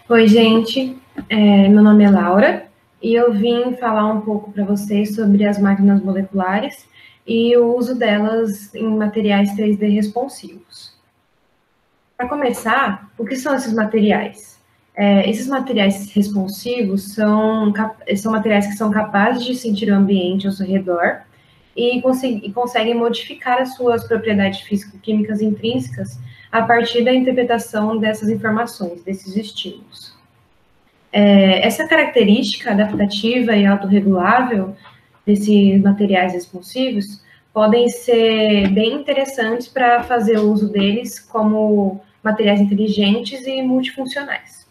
Oi, gente. Meu nome é Laura e eu vim falar um pouco para vocês sobre as máquinas moleculares e o uso delas em materiais 3D responsivos. Para começar, o que são esses materiais? Esses materiais responsivos são materiais que são capazes de sentir o ambiente ao seu redor e conseguem modificar as suas propriedades físico-químicas intrínsecas a partir da interpretação dessas informações, desses estímulos. Essa característica adaptativa e autorregulável desses materiais responsivos podem ser bem interessantes para fazer uso deles como materiais inteligentes e multifuncionais.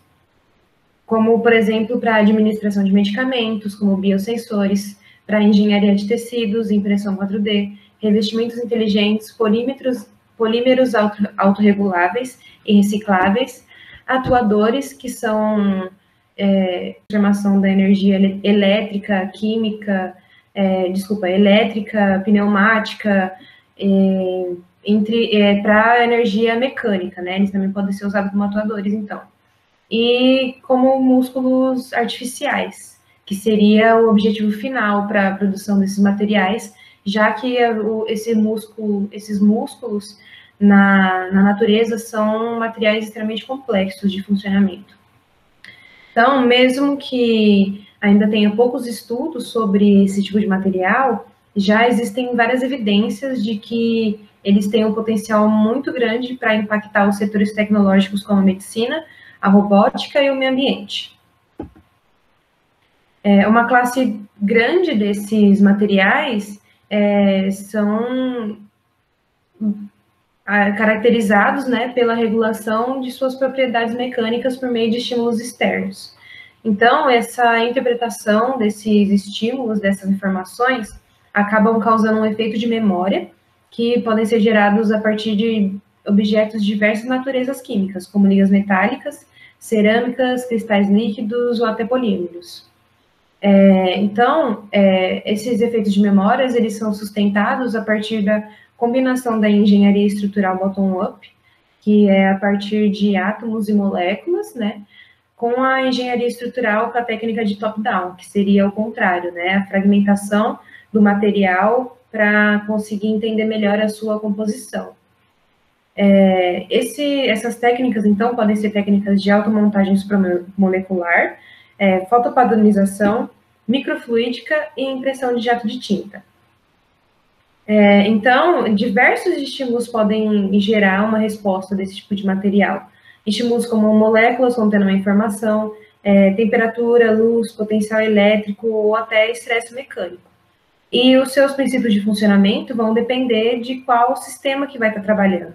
Como, por exemplo, para administração de medicamentos, como biosensores, para engenharia de tecidos, impressão 4D, revestimentos inteligentes, polímeros autorreguláveis e recicláveis, atuadores, que são transformação da energia elétrica, química, elétrica, pneumática, para energia mecânica, né? Eles também podem ser usados como atuadores, então. E como músculos artificiais, que seria o objetivo final para a produção desses materiais, já que esses músculos na natureza são materiais extremamente complexos de funcionamento. Então, mesmo que ainda tenha poucos estudos sobre esse tipo de material, já existem várias evidências de que eles têm um potencial muito grande para impactar os setores tecnológicos como a medicina, a robótica e o meio ambiente. Uma classe grande desses materiais são caracterizados, né, pela regulação de suas propriedades mecânicas por meio de estímulos externos. Então, essa interpretação desses estímulos, dessas informações, acabam causando um efeito de memória, que podem ser gerados a partir de objetos de diversas naturezas químicas, como ligas metálicas, cerâmicas, cristais líquidos ou até polímeros. Esses efeitos de memórias, eles são sustentados a partir da combinação da engenharia estrutural bottom-up, que é a partir de átomos e moléculas, né, com a engenharia estrutural com a técnica de top-down, que seria o contrário, né, a fragmentação do material para conseguir entender melhor a sua composição. Essas técnicas, então, podem ser técnicas de automontagem supramolecular, fotopadronização, microfluídica e impressão de jato de tinta. Então, diversos estímulos podem gerar uma resposta desse tipo de material. Estímulos como moléculas contendo uma informação, temperatura, luz, potencial elétrico ou até estresse mecânico. E os seus princípios de funcionamento vão depender de qual sistema que vai estar trabalhando,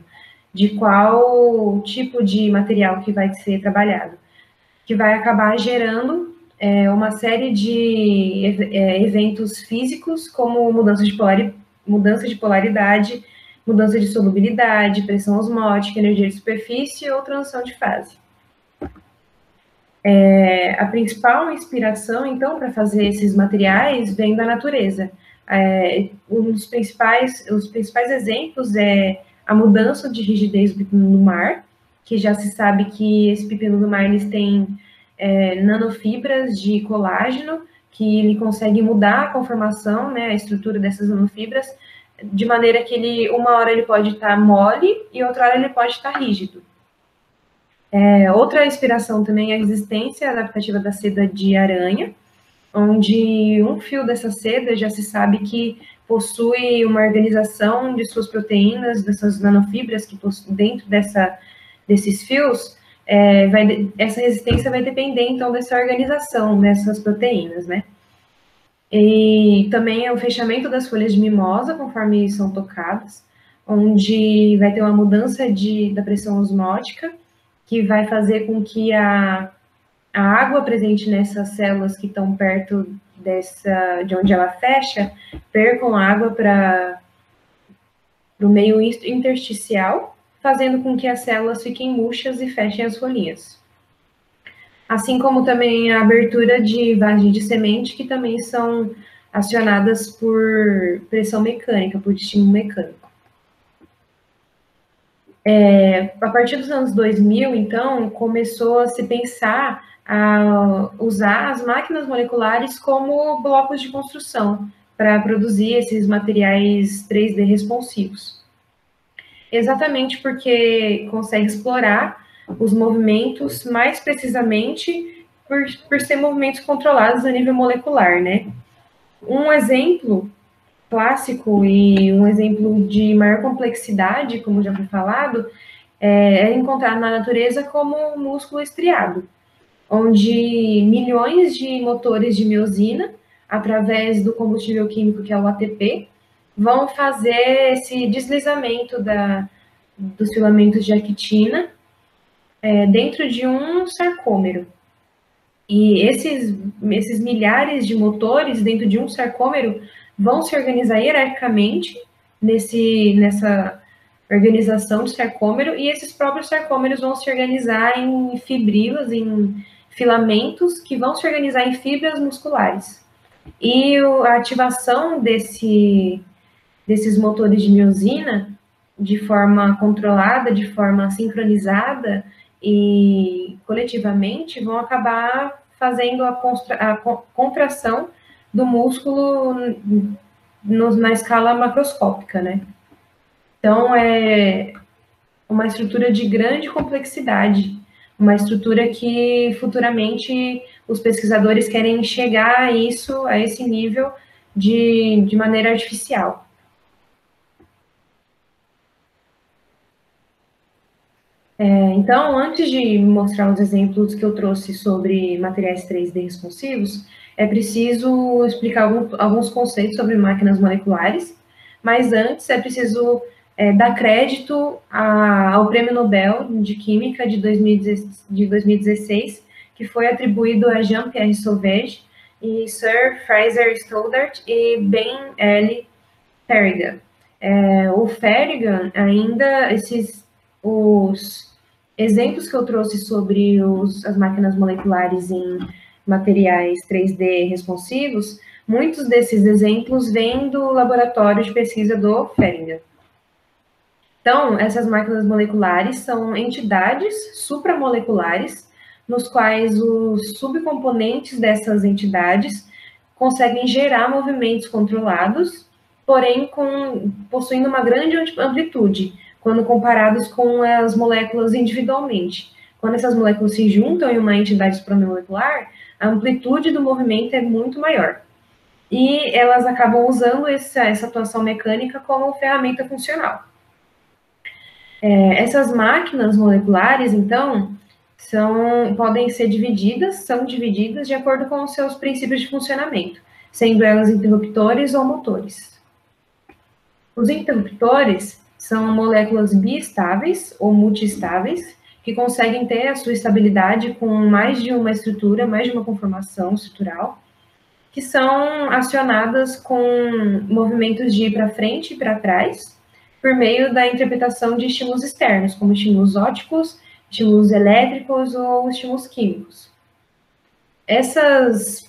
de qual tipo de material que vai ser trabalhado, que vai acabar gerando uma série de eventos físicos, como mudança de polaridade, mudança de solubilidade, pressão osmótica, energia de superfície ou transição de fase. A principal inspiração, então, para fazer esses materiais vem da natureza. Os principais exemplos é a mudança de rigidez do pepino do mar, que já se sabe que esse pepino do mar eles têm nanofibras de colágeno, que ele consegue mudar a conformação, né, a estrutura dessas nanofibras, de maneira que uma hora ele pode estar mole e outra hora ele pode estar rígido. Outra inspiração também é a resistência adaptativa da seda de aranha, onde um fio dessa seda já se sabe que possui uma organização de suas proteínas, dessas nanofibras que dentro desses fios, essa resistência vai depender, então, dessa organização dessas proteínas, né? E também é o fechamento das folhas de mimosa, conforme são tocadas, onde vai ter uma mudança da pressão osmótica, que vai fazer com que a água presente nessas células que estão perto de onde ela fecha, percam água para o meio intersticial, fazendo com que as células fiquem murchas e fechem as folhinhas. Assim como também a abertura de vagens de semente, que também são acionadas por pressão mecânica, por estímulo mecânico. A partir dos anos 2000, então, começou a se pensar a usar as máquinas moleculares como blocos de construção para produzir esses materiais 3D responsivos. Exatamente porque consegue explorar os movimentos mais precisamente por ser movimentos controlados a nível molecular, né? Um exemplo clássico e um exemplo de maior complexidade, como já foi falado, é encontrado na natureza como o músculo estriado, onde milhões de motores de miosina, através do combustível químico que é o ATP, vão fazer esse deslizamento dos filamentos de actina dentro de um sarcômero. E esses milhares de motores dentro de um sarcômero vão se organizar hierarquicamente nessa organização de sarcômero, e esses próprios sarcômeros vão se organizar em fibrilas, em filamentos, que vão se organizar em fibras musculares. E a ativação desses motores de miosina, de forma controlada, de forma sincronizada e coletivamente, vão acabar fazendo a contração do músculo na escala macroscópica, né? Então, é uma estrutura de grande complexidade, uma estrutura que futuramente os pesquisadores querem chegar a isso, a esse nível de maneira artificial. Então, antes de mostrar os exemplos que eu trouxe sobre materiais 3D responsivos, é preciso explicar alguns conceitos sobre máquinas moleculares, mas antes é preciso dar crédito ao Prêmio Nobel de Química de 2016, que foi atribuído a Jean-Pierre Sauvage e Sir Fraser Stoddart e Ben L. Ferrigan. O Ferrigan, ainda os exemplos que eu trouxe sobre as máquinas moleculares em materiais 3D responsivos, muitos desses exemplos vêm do laboratório de pesquisa do Ferrigan. Então, essas máquinas moleculares são entidades supramoleculares, nos quais os subcomponentes dessas entidades conseguem gerar movimentos controlados, porém possuindo uma grande amplitude, quando comparados com as moléculas individualmente. Quando essas moléculas se juntam em uma entidade supramolecular, a amplitude do movimento é muito maior. E elas acabam usando essa atuação mecânica como ferramenta funcional. Essas máquinas moleculares, então, são divididas de acordo com os seus princípios de funcionamento, sendo elas interruptores ou motores. Os interruptores são moléculas biestáveis ou multiestáveis, que conseguem ter a sua estabilidade com mais de uma estrutura, mais de uma conformação estrutural, que são acionadas com movimentos de ir para frente e para trás, por meio da interpretação de estímulos externos, como estímulos ópticos, estímulos elétricos ou estímulos químicos. Esses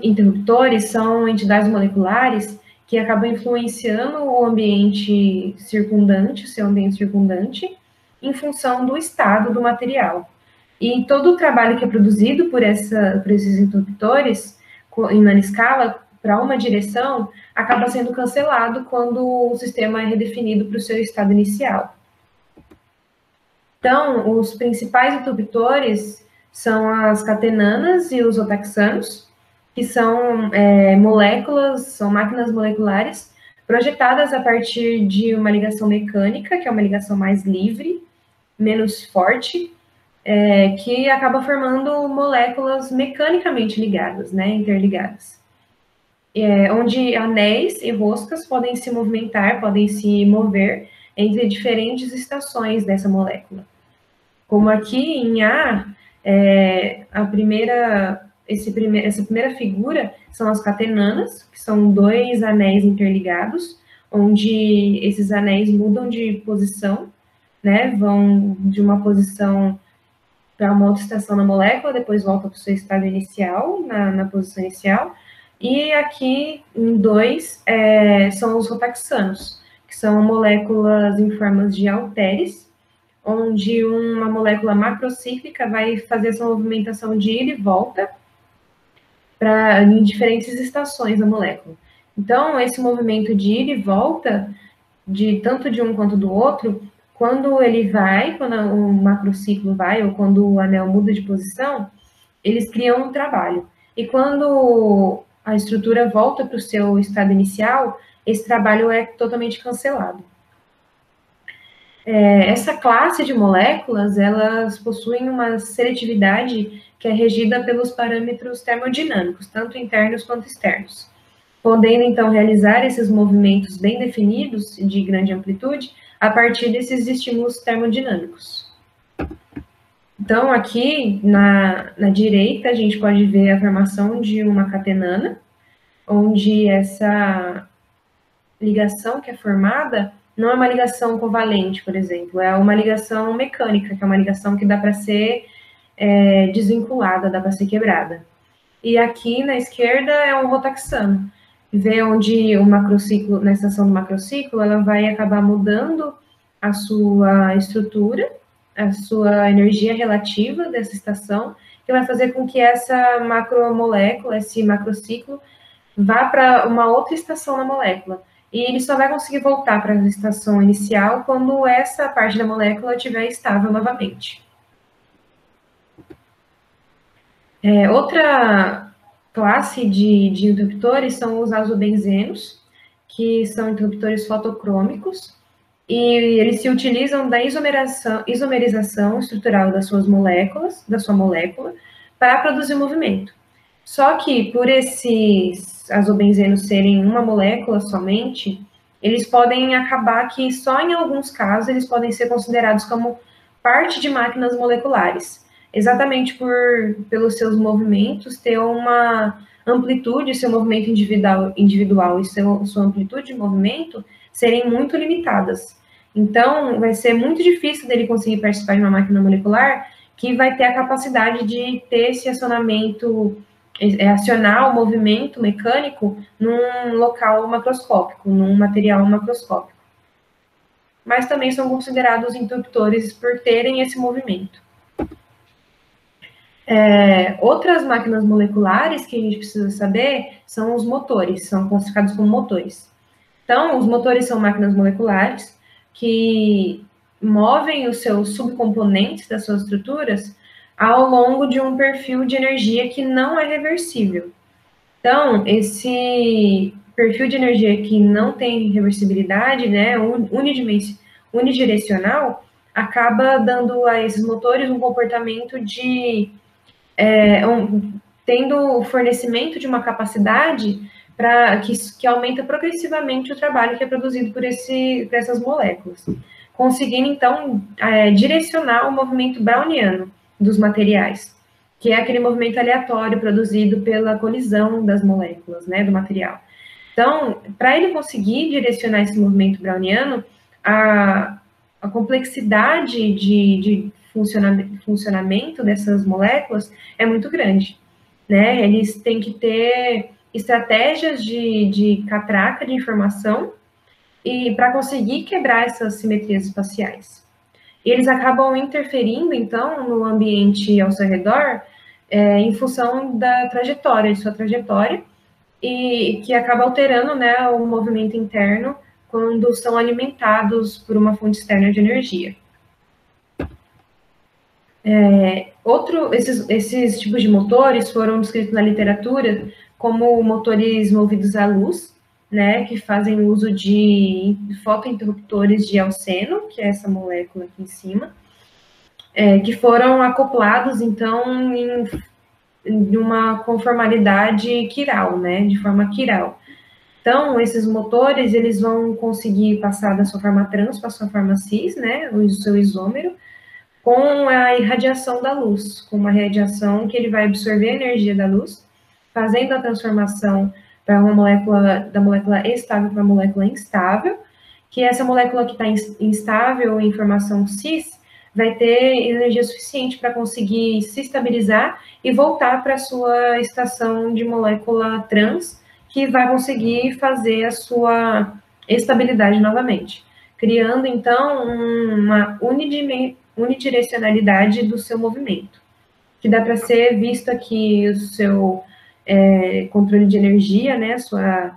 interruptores são entidades moleculares que acabam influenciando o ambiente circundante, o seu ambiente circundante, em função do estado do material. E todo o trabalho que é produzido por esses interruptores, em nanoscala, para uma direção, acaba sendo cancelado quando o sistema é redefinido para o seu estado inicial. Então, os principais interruptores são as catenanas e os otaxanos, que são são máquinas moleculares projetadas a partir de uma ligação mecânica, que é uma ligação mais livre, menos forte, que acaba formando moléculas mecanicamente ligadas, né, interligadas. Onde anéis e roscas podem se movimentar, podem se mover entre diferentes estações dessa molécula. Como aqui em A, essa primeira figura são as catenanas, que são dois anéis interligados, onde esses anéis mudam de posição, né, vão de uma posição para uma outra estação na molécula, depois volta para o seu estado inicial, na posição inicial. E aqui, em 2, são os rotaxanos, que são moléculas em formas de halteres, onde uma molécula macrocíclica vai fazer essa movimentação de ida e volta em diferentes estações da molécula. Então, esse movimento de ida e volta, tanto de um quanto do outro, quando ele vai, quando o macrociclo vai, ou quando o anel muda de posição, eles criam um trabalho. E quando a estrutura volta para o seu estado inicial, esse trabalho é totalmente cancelado. Essa classe de moléculas, elas possuem uma seletividade que é regida pelos parâmetros termodinâmicos, tanto internos quanto externos, podendo, então, realizar esses movimentos bem definidos, de grande amplitude, a partir desses estímulos termodinâmicos. Então, aqui, na direita, a gente pode ver a formação de uma catenana, onde essa ligação que é formada não é uma ligação covalente, por exemplo, é uma ligação mecânica, que é uma ligação que dá para ser desvinculada, dá para ser quebrada. E aqui na esquerda é um rotaxano, vê onde o macrociclo, na estação do macrociclo, ela vai acabar mudando a sua estrutura, a sua energia relativa dessa estação, que vai fazer com que essa macromolécula, esse macrociclo, vá para uma outra estação na molécula. E ele só vai conseguir voltar para a estação inicial quando essa parte da molécula estiver estável novamente. Outra classe de interruptores são os azobenzenos, que são interruptores fotocrômicos, e eles se utilizam da isomerização estrutural das suas moléculas, da sua molécula, para produzir movimento. Só que, por esses azobenzenos serem uma molécula somente, eles podem acabar que só em alguns casos eles podem ser considerados como parte de máquinas moleculares, exatamente pelos seus movimentos ter uma amplitude, seu movimento individual e sua amplitude de movimento serem muito limitadas. Então, vai ser muito difícil dele conseguir participar de uma máquina molecular que vai ter a capacidade de ter esse acionamento, acionar o movimento mecânico num local macroscópico, num material macroscópico. Mas também são considerados interruptores por terem esse movimento. Outras máquinas moleculares que a gente precisa saber são os motores, são classificados como motores. Então, os motores são máquinas moleculares que movem os seus subcomponentes das suas estruturas ao longo de um perfil de energia que não é reversível. Então, esse perfil de energia que não tem reversibilidade, né, unidirecional, acaba dando a esses motores um comportamento de tendo o fornecimento de uma capacidade que aumenta progressivamente o trabalho que é produzido por essas moléculas, conseguindo, então, direcionar o movimento browniano dos materiais, que é aquele movimento aleatório produzido pela colisão das moléculas, né, do material. Então, para ele conseguir direcionar esse movimento browniano, a complexidade de funcionamento dessas moléculas é muito grande, né? Eles têm que ter estratégias de catraca de informação e para conseguir quebrar essas simetrias espaciais. E eles acabam interferindo, então, no ambiente ao seu redor, em função da trajetória, de sua trajetória, e que acaba alterando, né, o movimento interno quando são alimentados por uma fonte externa de energia. Esses tipos de motores foram descritos na literatura como motores movidos à luz, né, que fazem uso de fotointerruptores de alceno, que é essa molécula aqui em cima, que foram acoplados, então, em uma conformalidade quiral, né, de forma quiral. Então, esses motores, eles vão conseguir passar da sua forma trans para a sua forma cis, né, o seu isômero, com a irradiação da luz, com uma radiação que ele vai absorver a energia da luz, fazendo a transformação para uma molécula, da molécula estável para a molécula instável, que essa molécula que está instável em formação cis vai ter energia suficiente para conseguir se estabilizar e voltar para a sua estação de molécula trans, que vai conseguir fazer a sua estabilidade novamente, criando, então, uma unidirecionalidade do seu movimento, que dá para ser visto aqui o seu controle de energia, né, a sua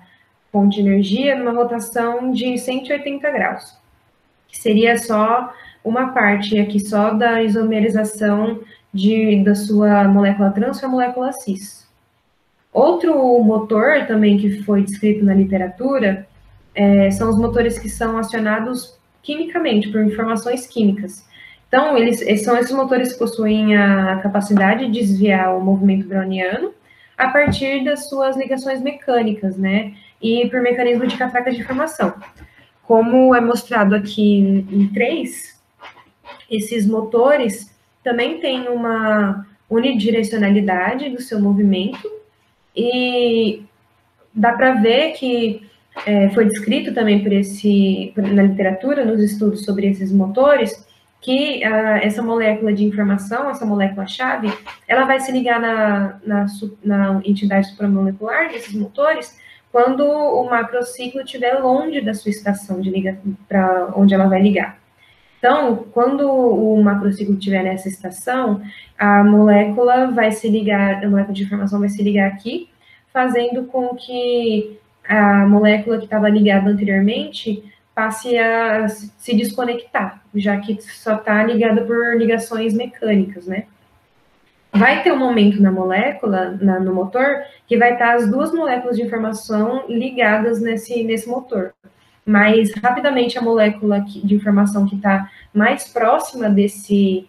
fonte de energia, numa rotação de 180 graus, que seria só uma parte aqui só da isomerização da sua molécula trans para a molécula cis. Outro motor também que foi descrito na literatura são os motores que são acionados quimicamente, por informações químicas. Então, são esses motores que possuem a capacidade de desviar o movimento browniano a partir das suas ligações mecânicas, né? E por mecanismo de catraca de informação. Como é mostrado aqui em 3, esses motores também têm uma unidirecionalidade do seu movimento e dá para ver que foi descrito também na literatura, nos estudos sobre esses motores, que essa molécula de informação, essa molécula-chave, ela vai se ligar na entidade supramolecular desses motores quando o macrociclo estiver longe da sua estação de ligação, para onde ela vai ligar. Então, quando o macrociclo estiver nessa estação, a molécula vai se ligar, a molécula de informação vai se ligar aqui, fazendo com que a molécula que estava ligada anteriormente passe a se desconectar, já que só está ligada por ligações mecânicas, né? Vai ter um momento na molécula, no motor, que vai estar as duas moléculas de informação ligadas nesse motor. Mas, rapidamente, a molécula de informação que está mais próxima desse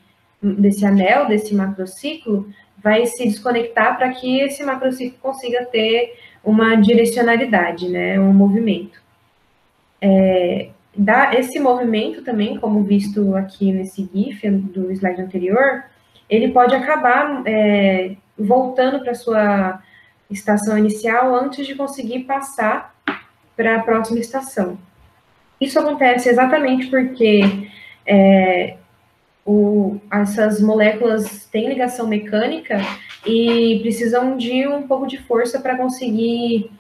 anel, desse macrociclo, vai se desconectar para que esse macrociclo consiga ter uma direcionalidade, né, um movimento. Esse movimento também, como visto aqui nesse GIF do slide anterior, ele pode acabar voltando para a sua estação inicial antes de conseguir passar para a próxima estação. Isso acontece exatamente porque essas moléculas têm ligação mecânica e precisam de um pouco de força para conseguir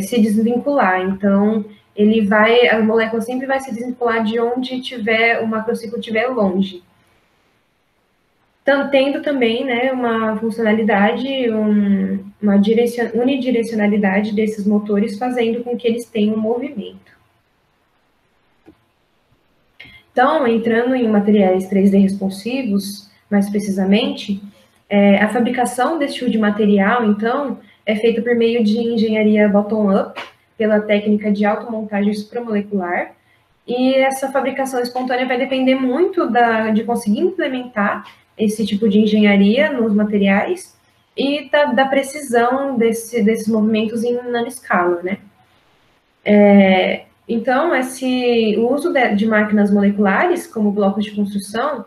se desvincular. Então, a molécula sempre vai se desvincular de onde o macrociclo estiver longe. Então, tendo também, né, uma funcionalidade, uma unidirecionalidade desses motores, fazendo com que eles tenham um movimento. Então, entrando em materiais 3D responsivos, mais precisamente, a fabricação desse tipo de material, então, é feita por meio de engenharia bottom-up, pela técnica de automontagem supramolecular, e essa fabricação espontânea vai depender muito de conseguir implementar esse tipo de engenharia nos materiais e da precisão desses movimentos em nanoscala, né? Então, o uso de máquinas moleculares, como blocos de construção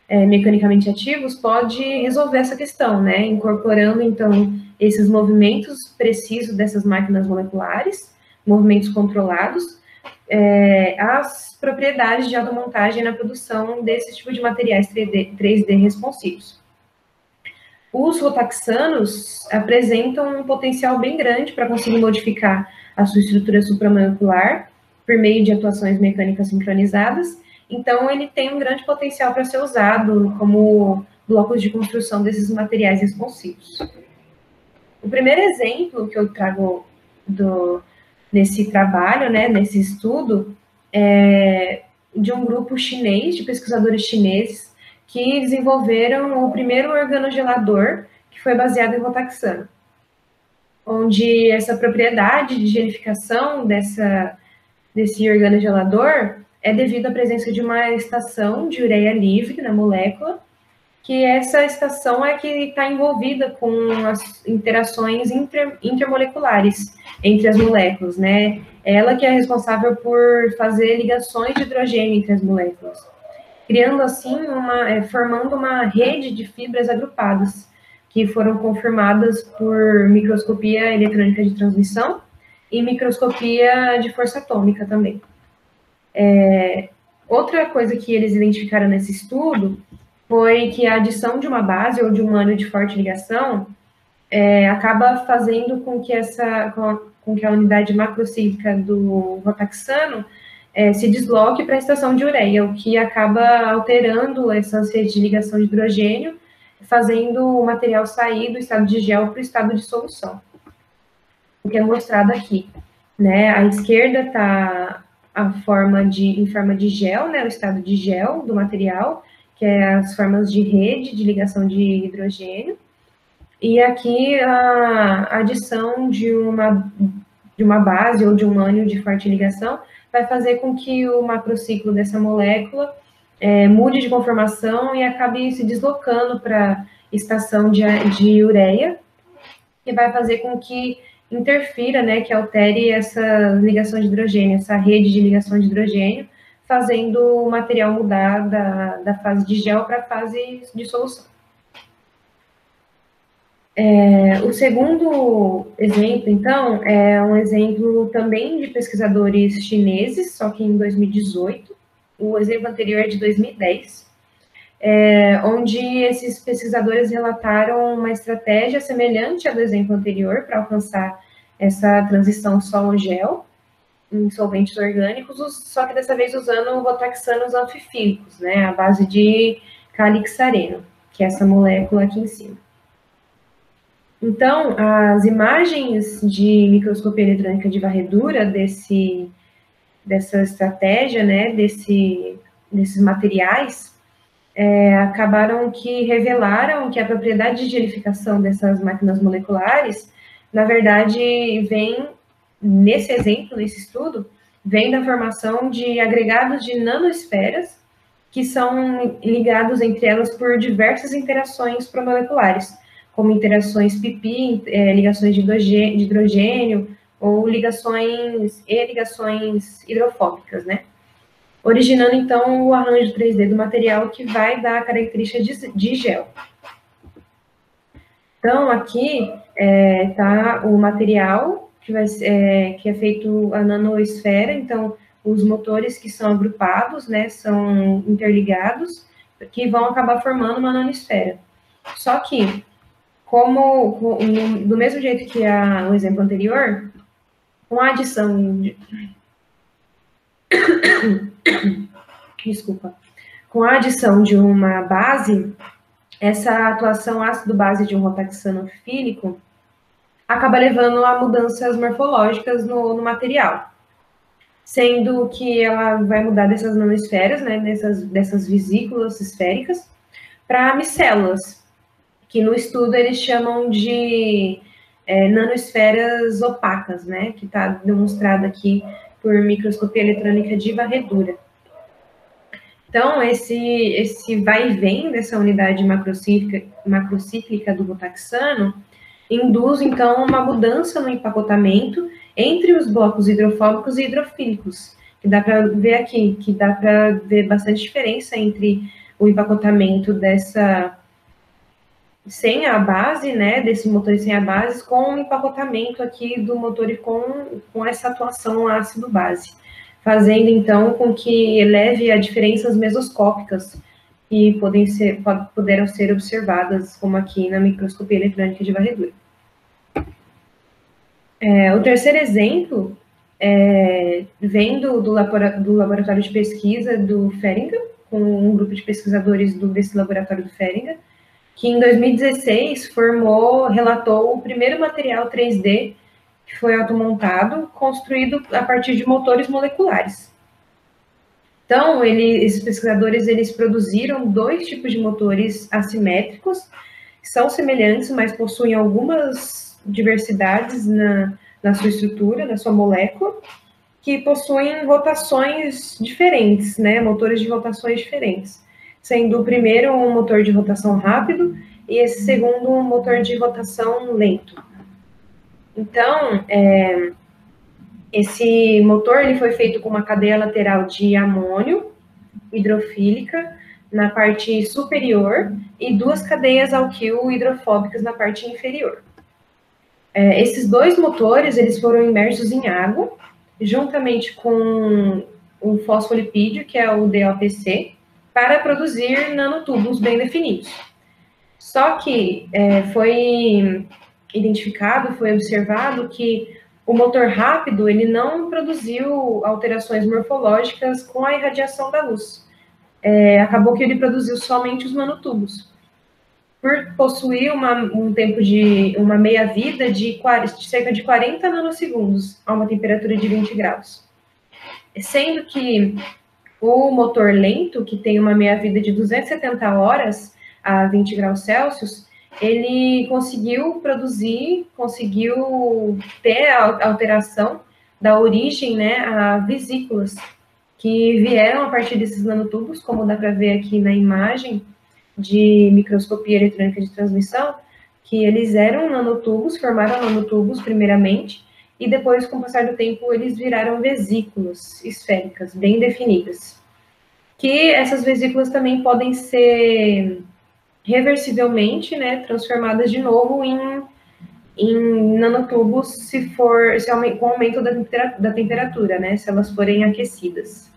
mecanicamente ativos, pode resolver essa questão, né? Incorporando, então, esses movimentos precisos dessas máquinas moleculares, movimentos controlados, as propriedades de automontagem na produção desse tipo de materiais 3D responsivos. Os rotaxanos apresentam um potencial bem grande para conseguir modificar a sua estrutura supramolecular por meio de atuações mecânicas sincronizadas, então ele tem um grande potencial para ser usado como blocos de construção desses materiais responsivos. O primeiro exemplo que eu trago nesse trabalho, né, nesse estudo, é de um grupo chinês, de pesquisadores chineses, que desenvolveram o primeiro organogelador que foi baseado em rotaxano, onde essa propriedade de gelificação desse organogelador é devido à presença de uma estação de ureia livre na molécula, que essa estação é que está envolvida com as interações intermoleculares entre as moléculas, né? Ela que é responsável por fazer ligações de hidrogênio entre as moléculas, criando assim, formando uma rede de fibras agrupadas, que foram confirmadas por microscopia eletrônica de transmissão e microscopia de força atômica também. Outra coisa que eles identificaram nesse estudo foi que a adição de uma base ou de um ânion de forte ligação acaba fazendo com que com que a unidade macrocíclica do rotaxano se desloque para a estação de ureia, o que acaba alterando essas redes de ligação de hidrogênio, fazendo o material sair do estado de gel para o estado de solução, o que é mostrado aqui, né? À esquerda está em forma de gel, né? O estado de gel do material, que é as formas de rede de ligação de hidrogênio, e aqui a adição de uma base ou de um ânion de forte ligação vai fazer com que o macrociclo dessa molécula mude de conformação e acabe se deslocando para a estação de ureia, e vai fazer com que interfira, né, que altere essa ligação de hidrogênio, essa rede de ligação de hidrogênio, fazendo o material mudar da fase de gel para a fase de solução. O segundo exemplo, então, é um exemplo também de pesquisadores chineses, só que em 2018. O exemplo anterior é de 2010, onde esses pesquisadores relataram uma estratégia semelhante à do exemplo anterior para alcançar essa transição solo-gel em solventes orgânicos, só que dessa vez usando rotaxanos anfifílicos, né, à base de calixareno, que é essa molécula aqui em cima. Então, as imagens de microscopia eletrônica de varredura dessa estratégia, né, desses materiais, acabaram que revelaram que a propriedade de gelificação dessas máquinas moleculares, na verdade, vem, nesse exemplo, nesse estudo, vem da formação de agregados de nanoesferas que são ligados entre elas por diversas interações promoleculares, como interações pi-pi, ligações de hidrogênio, ou ligações hidrofóbicas, né? Originando, então, o arranjo 3D do material que vai dar a característica de gel. Então, aqui está o material que é feito a nanoesfera, então, os motores que são agrupados, né, são interligados, que vão acabar formando uma nanosfera. Só que, do mesmo jeito que o exemplo anterior, com a adição com a adição de uma base, essa atuação ácido-base de um rotaxano anfifílico acaba levando a mudanças morfológicas no material, sendo que ela vai mudar dessas nanosferas, né, dessas vesículas esféricas, para micélulas, que no estudo eles chamam de nanosferas opacas, né, que está demonstrado aqui por microscopia eletrônica de varredura. Então, esse vai e vem dessa unidade macrocíclica do rotaxano induz, então, uma mudança no empacotamento entre os blocos hidrofóbicos e hidrofílicos, que dá para ver aqui, que dá para ver bastante diferença entre o empacotamento sem a base, né, desse motor sem a base, com o empacotamento aqui do motor e com essa atuação ácido-base, fazendo, então, com que eleve a diferenças mesoscópicas que puderam ser observadas, como aqui na microscopia eletrônica de varredura. O terceiro exemplo vem do laboratório de pesquisa do Feringa, com um grupo de pesquisadores desse laboratório do Feringa, que em 2016 relatou o primeiro material 3D que foi automontado, construído a partir de motores moleculares. Então, esses pesquisadores, eles produziram 2 tipos de motores assimétricos, que são semelhantes, mas possuem algumas diversidades na sua estrutura, na sua molécula, que possuem rotações diferentes, né, motores de rotações diferentes, sendo o primeiro um motor de rotação rápido e esse segundo um motor de rotação lento. Então, esse motor ele foi feito com uma cadeia lateral de amônio hidrofílica na parte superior e 2 cadeias alquil hidrofóbicas na parte inferior. Esses 2 motores eles foram imersos em água, juntamente com o fosfolipídio, que é o DOPC, para produzir nanotubos bem definidos. Só que foi observado que O motor rápido, ele não produziu alterações morfológicas com a irradiação da luz. Acabou que ele produziu somente os nanotubos. Por possuir uma meia-vida de cerca de 40 nanosegundos a uma temperatura de 20 graus. Sendo que o motor lento, que tem uma meia-vida de 270 horas a 20 graus Celsius, ele conseguiu ter a alteração da origem, né, a vesículas, que vieram a partir desses nanotubos, como dá para ver aqui na imagem de microscopia eletrônica de transmissão, que eles eram nanotubos, formaram nanotubos primeiramente, e depois, com o passar do tempo, eles viraram vesículas esféricas, bem definidas. Que essas vesículas também podem ser reversivelmente, né, transformadas de novo em nanotubos com aumento da temperatura, né, se elas forem aquecidas.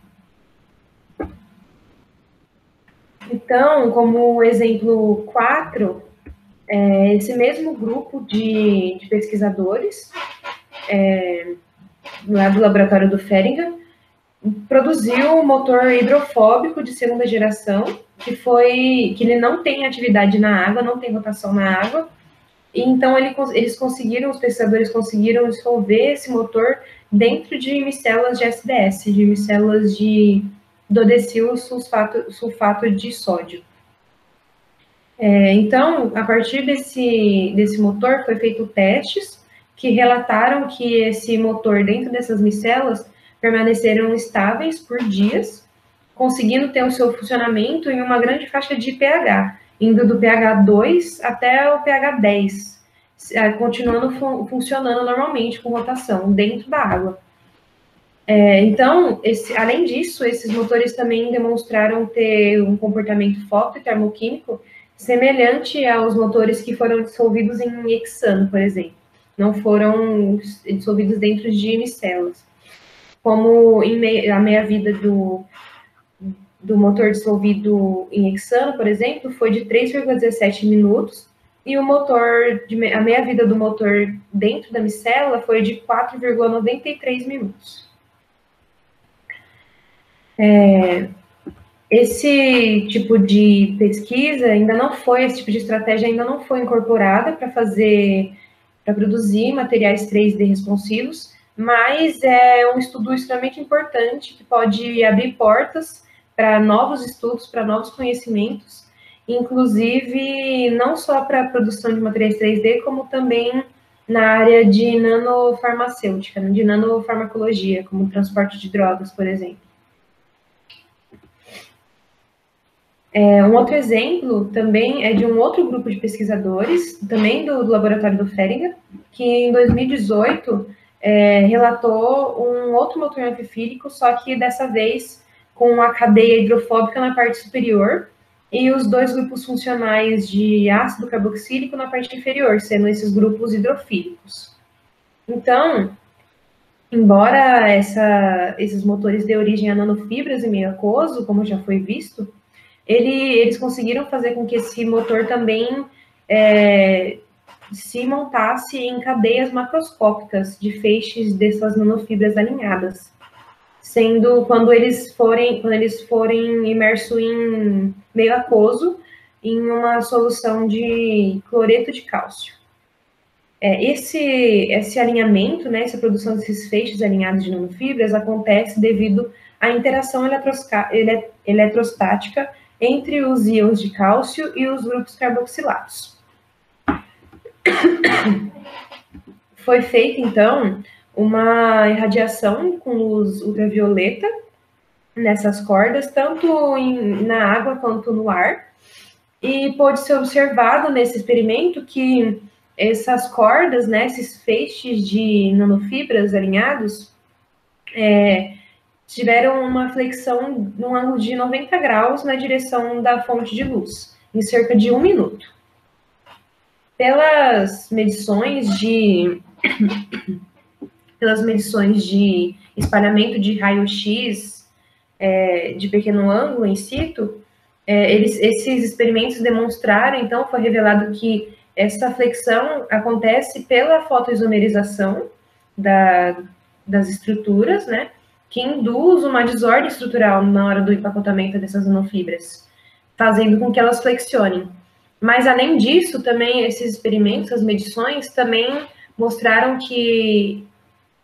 Então, como exemplo 4, esse mesmo grupo de pesquisadores lá do laboratório do Feringham produziu um motor hidrofóbico de segunda geração, que ele não tem atividade na água, não tem rotação na água, e então os pesquisadores conseguiram dissolver esse motor dentro de micelas de SDS, de micelas de dodecil sulfato de sódio. Então, a partir desse motor, foi feito testes que relataram que esse motor dentro dessas micelas permaneceram estáveis por dias, conseguindo ter o seu funcionamento em uma grande faixa de pH, indo do pH 2 até o pH 10, continuando funcionando normalmente com rotação dentro da água. Então, além disso, esses motores também demonstraram ter um comportamento foto e termoquímico semelhante aos motores que foram dissolvidos em hexano, por exemplo. Não foram dissolvidos dentro de micelas. Como a meia-vida do motor dissolvido em hexano, por exemplo, foi de 3,17 minutos, e a meia-vida do motor dentro da micela foi de 4,93 minutos. Esse tipo de pesquisa esse tipo de estratégia ainda não foi incorporada para produzir materiais 3D responsivos, mas é um estudo extremamente importante que pode abrir portas para novos estudos, para novos conhecimentos, inclusive não só para a produção de materiais 3D, como também na área de nanofarmacêutica, de nanofarmacologia, como transporte de drogas, por exemplo. Um outro exemplo também é de um outro grupo de pesquisadores, também do laboratório do Feringham, que em 2018 relatou um outro motor anfifílico, só que dessa vez com a cadeia hidrofóbica na parte superior e os dois grupos funcionais de ácido carboxílico na parte inferior, sendo esses grupos hidrofílicos. Então, embora esses motores dêem origem a nanofibras em meio aquoso, como já foi visto, eles conseguiram fazer com que esse motor também se montasse em cadeias macroscópicas de feixes dessas nanofibras alinhadas, sendo quando eles forem imersos em meio aquoso, em uma solução de cloreto de cálcio. Esse alinhamento, né, essa produção desses feixes alinhados de nanofibras acontece devido à interação eletrostática entre os íons de cálcio e os grupos carboxilados. Foi feita, então, uma irradiação com luz ultravioleta nessas cordas, tanto na água quanto no ar, e pôde ser observado nesse experimento que essas cordas, né, esses feixes de nanofibras alinhados, tiveram uma flexão num ângulo de 90 graus na direção da fonte de luz, em cerca de 1 minuto. Pelas medições de espalhamento de raio-x de pequeno ângulo in situ, esses experimentos demonstraram, então, foi revelado que essa flexão acontece pela fotoisomerização das estruturas, né, que induz uma desordem estrutural na hora do empacotamento dessas nanofibras, fazendo com que elas flexionem. Mas, além disso, também esses experimentos, as medições, também mostraram que,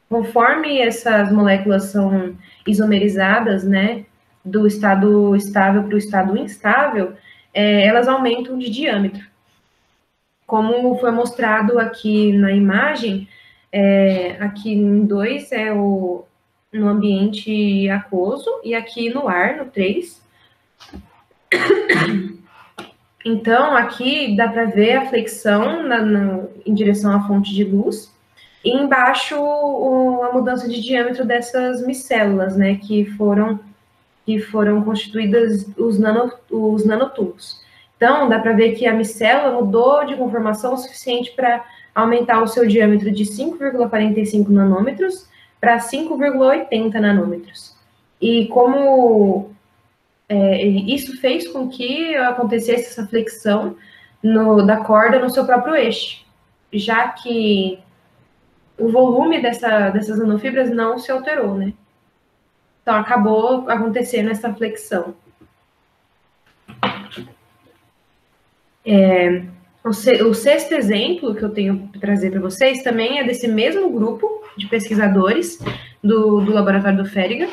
conforme essas moléculas são isomerizadas, né, do estado estável para o estado instável, elas aumentam de diâmetro. Como foi mostrado aqui na imagem, aqui em 2 no ambiente aquoso, e aqui no ar, no 3. Então, aqui dá para ver a flexão em direção à fonte de luz, e embaixo a mudança de diâmetro dessas micélulas, né, que foram constituídas os nanotubos. Então, dá para ver que a micélula mudou de conformação o suficiente para aumentar o seu diâmetro de 5,45 nanômetros para 5,80 nanômetros. E como isso fez com que acontecesse essa flexão da corda no seu próprio eixo, já que o volume dessas nanofibras não se alterou, né? Então, acabou acontecendo essa flexão. O sexto exemplo que eu tenho para trazer para vocês também é desse mesmo grupo de pesquisadores do laboratório do Feriga,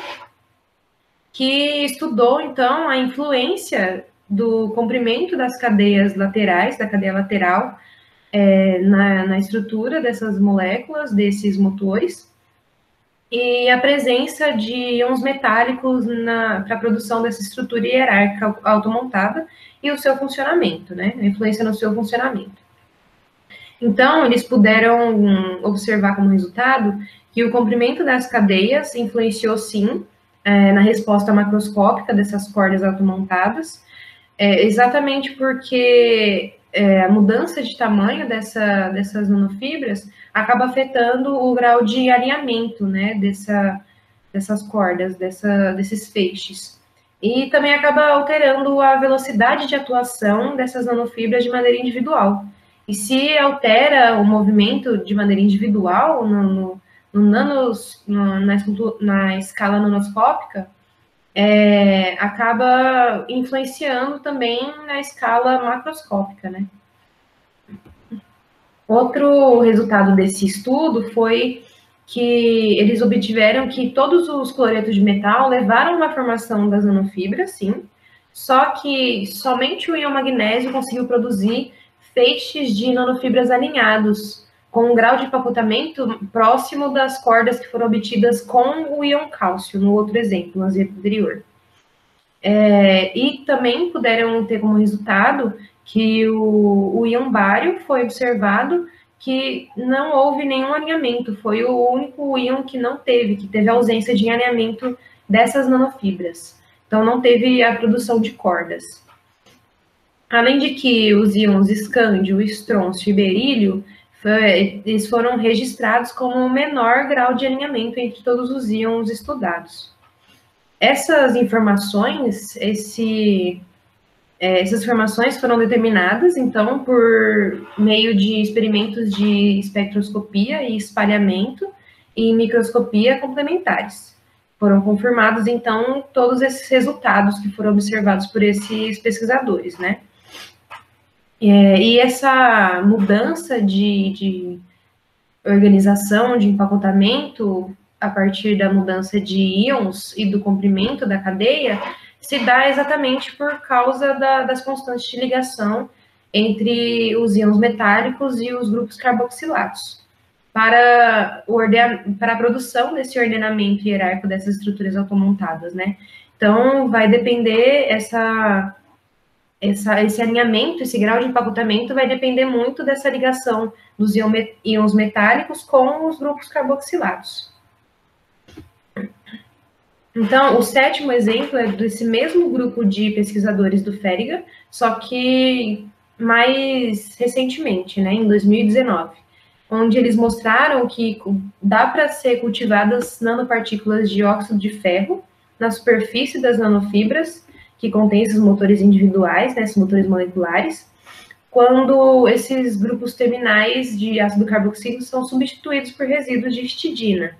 que estudou, então, a influência do comprimento das cadeias laterais, da cadeia lateral, na estrutura dessas moléculas, desses motores, e a presença de íons metálicos para a produção dessa estrutura hierárquica automontada e o seu funcionamento, né? A influência no seu funcionamento. Então, eles puderam observar como resultado que o comprimento das cadeias influenciou, sim, na resposta macroscópica dessas cordas automontadas, exatamente porque a mudança de tamanho dessas nanofibras acaba afetando o grau de alinhamento, né, dessas cordas, desses feixes. E também acaba alterando a velocidade de atuação dessas nanofibras de maneira individual. E se altera o movimento de maneira individual na escala nanoscópica, acaba influenciando também na escala macroscópica, né? Outro resultado desse estudo foi que eles obtiveram que todos os cloretos de metal levaram uma formação das nanofibras, sim, só que somente o íon magnésio conseguiu produzir feixes de nanofibras alinhados, com um grau de empacotamento próximo das cordas que foram obtidas com o íon cálcio, no outro exemplo, no exemplo anterior. E também puderam ter como resultado que o íon bário foi observado que não houve nenhum alinhamento, foi o único íon que teve ausência de alinhamento dessas nanofibras. Então, não teve a produção de cordas. Além de que os íons escândio, estrôncio e berílio, eles foram registrados como o menor grau de alinhamento entre todos os íons estudados. Essas informações, essas informações foram determinadas, então, por meio de experimentos de espectroscopia e espalhamento e microscopia complementares. Foram confirmados, então, todos esses resultados que foram observados por esses pesquisadores, né? E essa mudança de organização, de empacotamento, a partir da mudança de íons e do comprimento da cadeia, se dá exatamente por causa das constantes de ligação entre os íons metálicos e os grupos carboxilados, para a produção desse ordenamento hierárquico dessas estruturas automontadas, né? Então, vai depender esse alinhamento, esse grau de empacotamento vai depender muito dessa ligação dos íons metálicos com os grupos carboxilados. Então, o sétimo exemplo é desse mesmo grupo de pesquisadores do Feriga, só que mais recentemente, né, em 2019, onde eles mostraram que dá para ser cultivadas nanopartículas de óxido de ferro na superfície das nanofibras, que contém esses motores individuais, né, esses motores moleculares, quando esses grupos terminais de ácido carboxílico são substituídos por resíduos de histidina.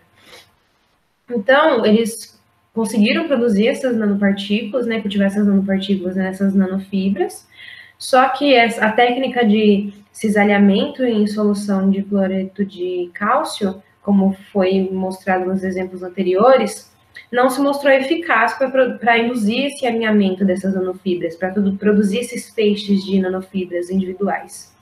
Então, eles conseguiram produzir essas nanopartículas, né, cultivar essas nanopartículas nessas nanofibras, só que a técnica de cisalhamento em solução de cloreto de cálcio, como foi mostrado nos exemplos anteriores, não se mostrou eficaz para induzir esse alinhamento dessas nanofibras, para produzir esses feixes de nanofibras individuais.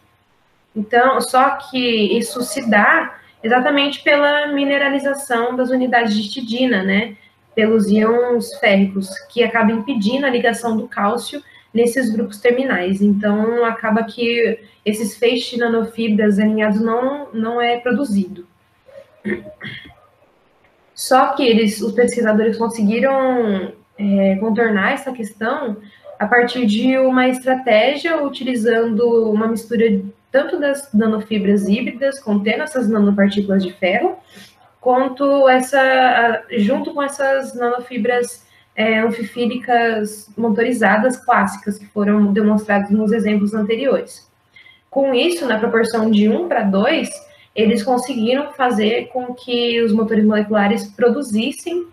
Então, só que isso se dá exatamente pela mineralização das unidades de histidina, né? Pelos íons férricos, que acaba impedindo a ligação do cálcio nesses grupos terminais. Então, acaba que esses feixes de nanofibras alinhados não é produzido. Só que os pesquisadores conseguiram contornar essa questão a partir de uma estratégia utilizando uma mistura tanto das nanofibras híbridas, contendo essas nanopartículas de ferro, quanto junto com essas nanofibras anfifílicas motorizadas clássicas, que foram demonstradas nos exemplos anteriores. Com isso, na proporção de 1:2, eles conseguiram fazer com que os motores moleculares produzissem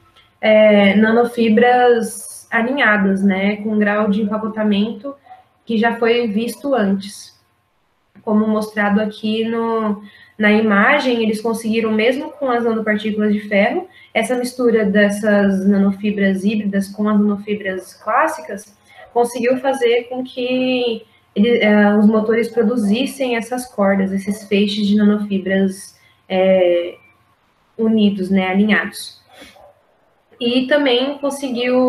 nanofibras alinhadas, né, com um grau de empacotamento que já foi visto antes. Como mostrado aqui na imagem, eles conseguiram, mesmo com as nanopartículas de ferro, essa mistura dessas nanofibras híbridas com as nanofibras clássicas, conseguiu fazer com que os motores produzissem essas cordas, esses feixes de nanofibras unidos, né, alinhados. E também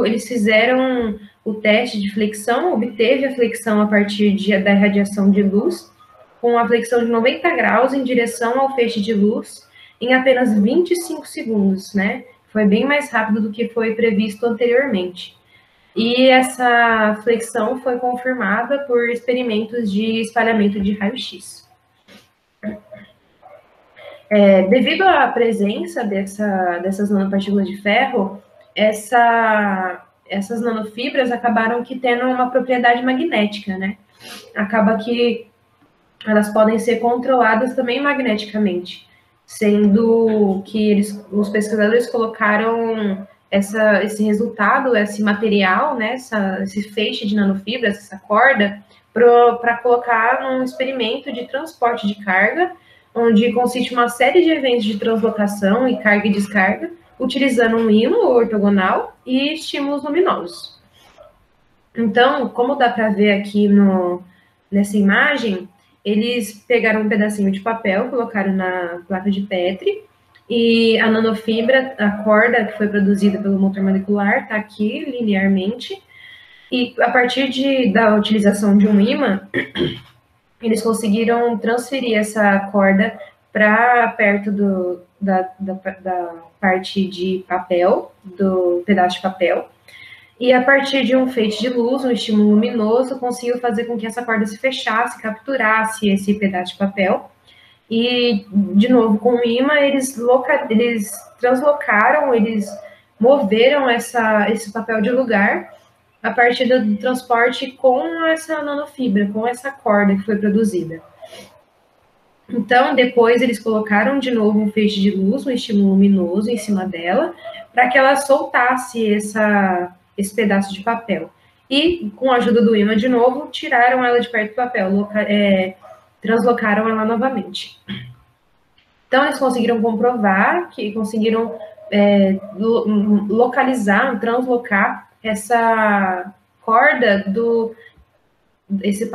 eles fizeram o teste de flexão, obteve a flexão a partir da irradiação de luz, com a flexão de 90 graus em direção ao feixe de luz, em apenas 25 segundos, né? Foi bem mais rápido do que foi previsto anteriormente. E essa flexão foi confirmada por experimentos de espalhamento de raio-x. Devido à presença dessas nanopartículas de ferro, essas nanofibras acabaram tendo uma propriedade magnética, né? Acaba que elas podem ser controladas também magneticamente, sendo que os pesquisadores colocaram esse resultado, esse material, né, esse feixe de nanofibras, essa corda, para colocar num experimento de transporte de carga, onde consiste uma série de eventos de translocação e carga e descarga, utilizando um ímã ortogonal e estímulos luminosos. Então, como dá para ver aqui nessa imagem, eles pegaram um pedacinho de papel, colocaram na placa de Petri, e a nanofibra, a corda que foi produzida pelo motor molecular, está aqui linearmente, e a partir da utilização de um ímã, eles conseguiram transferir essa corda para perto da parte de papel, do pedaço de papel, e a partir de um feixe de luz, um estímulo luminoso, conseguiu fazer com que essa corda se fechasse, capturasse esse pedaço de papel. E, de novo, com o ímã, eles translocaram, eles moveram esse papel de lugar a partir do transporte com essa nanofibra, com essa corda que foi produzida. Então, depois eles colocaram de novo um feixe de luz, um estímulo luminoso em cima dela, para que ela soltasse esse pedaço de papel. E, com a ajuda do ímã de novo, tiraram ela de perto do papel, translocaram ela novamente. Então, eles conseguiram comprovar que conseguiram translocar essa corda esse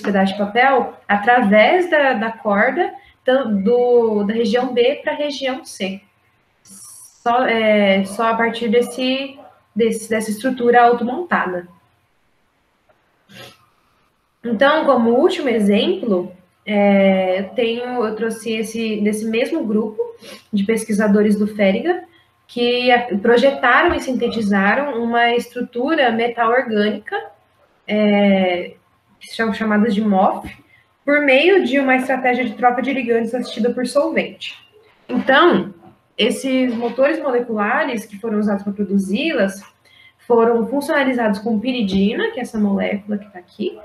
pedaço de papel, através da corda da região B para a região C. Só a partir dessa estrutura automontada. Então, como último exemplo, eu trouxe desse mesmo grupo de pesquisadores do Feriga, que projetaram e sintetizaram uma estrutura metal orgânica, que são chamadas de MOF, por meio de uma estratégia de troca de ligantes assistida por solvente. Então, esses motores moleculares que foram usados para produzi-las foram funcionalizados com piridina, que é essa molécula que está aqui,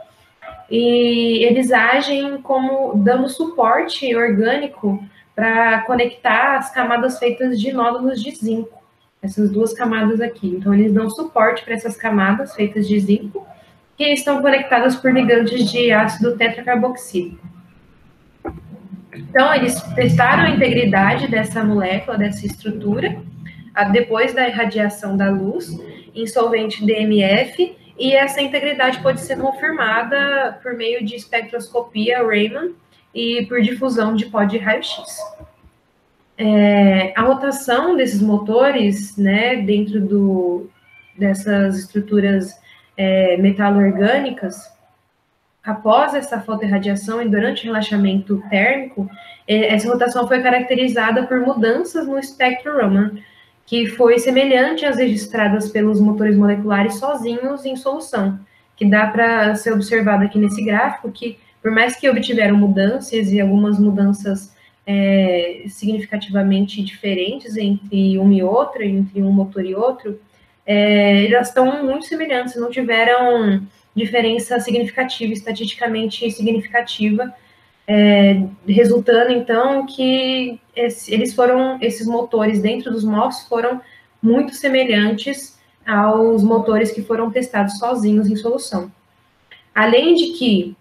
e eles agem como dando suporte orgânico para conectar as camadas feitas de nódulos de zinco, essas duas camadas aqui. Então, eles dão suporte para essas camadas feitas de zinco, que estão conectadas por ligantes de ácido tetracarboxílico. Então, eles testaram a integridade dessa molécula, dessa estrutura, depois da irradiação da luz, em solvente DMF, e essa integridade pode ser confirmada por meio de espectroscopia Raman e por difusão de pó de raio-x. A rotação desses motores, né, dentro dessas estruturas metalo-orgânicas, após essa fotoirradiação e durante o relaxamento térmico, essa rotação foi caracterizada por mudanças no espectro Raman, que foi semelhante às registradas pelos motores moleculares sozinhos em solução, que dá para ser observado aqui nesse gráfico, que por mais que obtiveram mudanças e algumas mudanças significativamente diferentes entre uma e outra, entre um motor e outro, elas estão muito semelhantes, não tiveram diferença significativa, estatisticamente significativa, resultando, então, que esses motores dentro dos MOFs foram muito semelhantes aos motores que foram testados sozinhos em solução. Além de que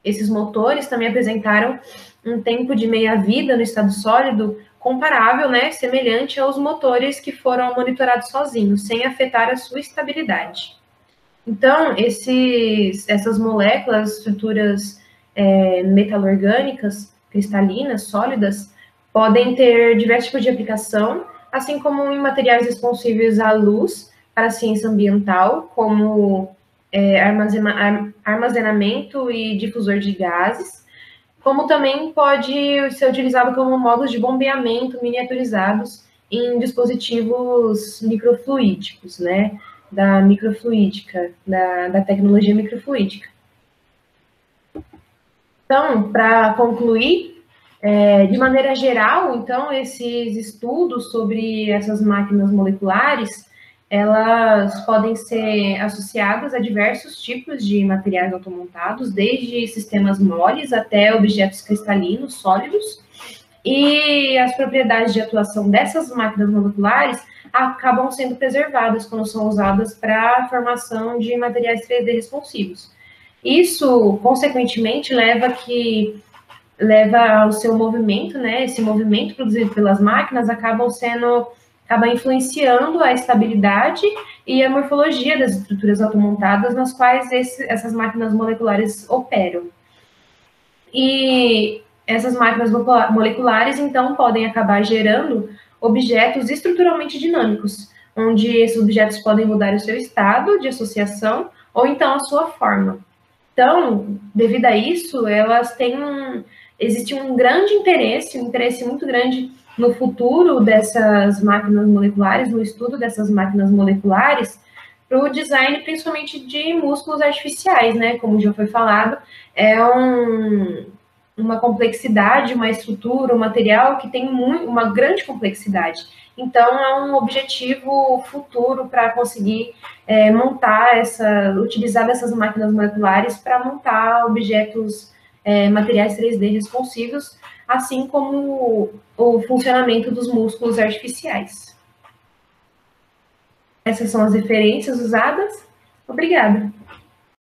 esses motores também apresentaram um tempo de meia-vida no estado sólido comparável, né, semelhante aos motores que foram monitorados sozinhos, sem afetar a sua estabilidade. Então, essas moléculas, estruturas metalorgânicas, cristalinas, sólidas, podem ter diversos tipos de aplicação, assim como em materiais responsivos à luz para a ciência ambiental, como armazenamento e difusor de gases, como também pode ser utilizado como modos de bombeamento miniaturizados em dispositivos microfluídicos, né, da microfluídica, da tecnologia microfluídica. Então, para concluir, de maneira geral, então, esses estudos sobre essas máquinas moleculares, elas podem ser associadas a diversos tipos de materiais automontados, desde sistemas moles até objetos cristalinos, sólidos, e as propriedades de atuação dessas máquinas moleculares acabam sendo preservadas quando são usadas para a formação de materiais 3D responsivos. Isso, consequentemente, leva ao seu movimento, né? Esse movimento produzido pelas máquinas acaba influenciando a estabilidade e a morfologia das estruturas automontadas nas quais essas máquinas moleculares operam. E essas máquinas moleculares, então, podem acabar gerando objetos estruturalmente dinâmicos, onde esses objetos podem mudar o seu estado de associação ou então a sua forma. Então, devido a isso, existe um grande interesse, um interesse muito grande no futuro dessas máquinas moleculares, no estudo dessas máquinas moleculares, para o design principalmente de músculos artificiais, né? Como já foi falado, uma complexidade, uma estrutura, um material que tem uma grande complexidade. Então, é um objetivo futuro para conseguir utilizar dessas máquinas moleculares para montar objetos, materiais 3D responsivos, assim como o funcionamento dos músculos artificiais. Essas são as referências usadas. Obrigada.